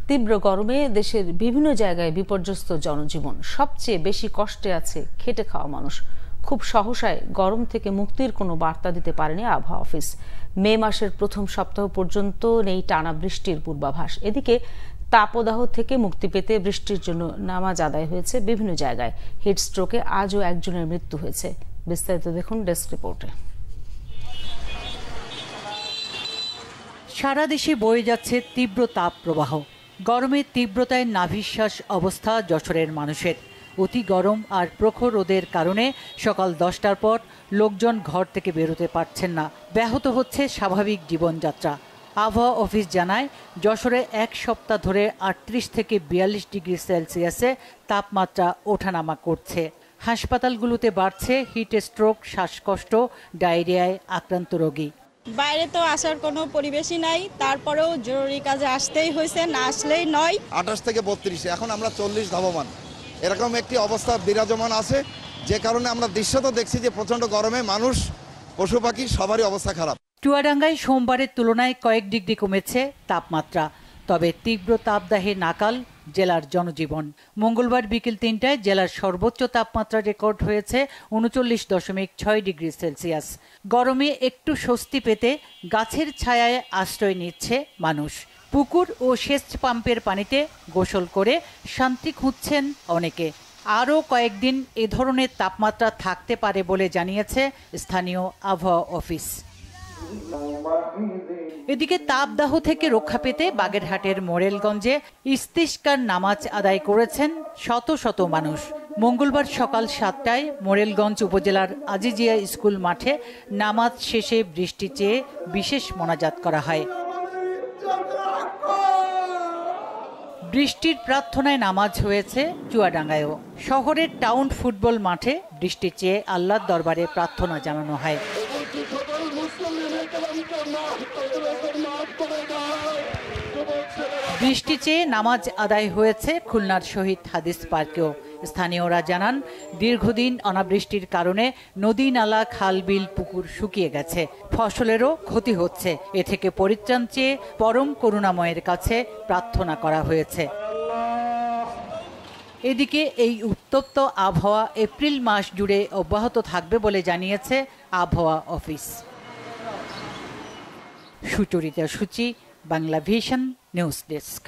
তীব্র গরমে দেশের বিভিন্ন জায়গায় বিপর্যস্ত জনজীবন। সবচেয়ে বেশি কষ্টে আছে খেটে খাওয়া মানুষ। খুব সহসায় গরম থেকে মুক্তির কোনো বার্তা দিতে পারেনি আবহাওয়া অফিস। মে মাসের প্রথম সপ্তাহ পর্যন্ত নেই টানা বৃষ্টির পূর্বাভাস। এদিকে তাপদাহ থেকে মুক্তি পেতে বৃষ্টির জন্য নামাজ আদায় হয়েছে বিভিন্ন জায়গায়। হিটস্ট্রোকে আজও একজনের মৃত্যু হয়েছে। বিস্তারিত দেখুন ডেস্ক রিপোর্টে। সারা দেশে বয়ে যাচ্ছে তীব্র তাপ প্রবাহ। গরমের তীব্রতায় নাভিশ্বাস অবস্থা যশোরের মানুষের। অতি গরম আর প্রখর রোদের কারণে সকাল 10টার পর লোকজন ঘর থেকে বেরোতে পারছেন না। ব্যাহত হচ্ছে স্বাভাবিক জীবনযাত্রা। আবহাওয়া অফিস জানায়, যশোরে এক সপ্তাহ ধরে 38 থেকে 42 ডিগ্রি সেলসিয়াসে তাপমাত্রা ওঠানামা করছে। হাসপাতালগুলোতে বাড়ছে হিট স্ট্রোক, শ্বাসকষ্ট, ডায়রিয়ায় আক্রান্ত রোগী। বাইরে তো আসার কোনো পরিবেশই নাই, তারপরেও জরুরি কাজে আসতেই হয়েছে, না আসলেই নয়। 28 থেকে 32, এখন আমরা 40 ধাবমান, এরকম একটি অবস্থা বিরাজমান আছে, যে কারণে আমরা দৃশ্যত দেখছি যে প্রচন্ড গরমে মানুষ, পশু পাখি সবারই অবস্থা খারাপ। চুয়াডাঙ্গায় সোমবারের তুলনায় কয়েক ডিগ্রি কমেছে তাপমাত্রা, তবে তীব্র তাপদাহে নাকাল জেলার জনজীবন। মঙ্গলবার বিকেল 3টায় জেলার সর্বোচ্চ তাপমাত্রা রেকর্ড হয়েছে 39.6 ডিগ্রি সেলসিয়াস। গরমে একটু স্বস্তি পেতে গাছের ছায়ায় আশ্রয় নিচ্ছে মানুষ। পুকুর ও সেচ পাম্পের পানিতে গোসল করে শান্তি খুঁজছেন অনেকে। আরও কয়েকদিন এ ধরনের তাপমাত্রা থাকতে পারে বলে জানিয়েছে স্থানীয় আবহাওয়া অফিস। এদিকে তাপদাহ থেকে রক্ষা পেতে বাগেরহাটের মোরেলগঞ্জে ইস্তিসকার নামাজ আদায় করেছেন শত শত মানুষ। মঙ্গলবার সকাল 7টায় মোরেলগঞ্জ উপজেলার আজিজিয়া স্কুল মাঠে নামাজ শেষে বৃষ্টি চেয়ে বিশেষ মোনাজাত করা হয়। বৃষ্টির প্রার্থনায় নামাজ হয়েছে চুয়াডাঙ্গায়ও। শহরের টাউন ফুটবল মাঠে বৃষ্টি চেয়ে আল্লাহর দরবারে প্রার্থনা জানানো হয়। বৃষ্টি চেয়ে নামাজ আদায় হয়েছে খুলনার শহীদ হাদিস পার্কেও। স্থানীয়রা জানান, দীর্ঘদিন অনাবৃষ্টির কারণে নদী, নালা, খাল, বিল, পুকুর শুকিয়ে গেছে, ফসলেরও ক্ষতি হচ্ছে। এ থেকে পরিত্রাণ চেয়ে পরম করুণাময়ের কাছে প্রার্থনা করা হয়েছে। এদিকে এই উত্তপ্ত আবহাওয়া এপ্রিল মাস জুড়ে অব্যাহত থাকবে বলে জানিয়েছে আবহাওয়া অফিস। সুচরিতা সূচি, বাংলা ভিশন নিউজ ডেস্ক।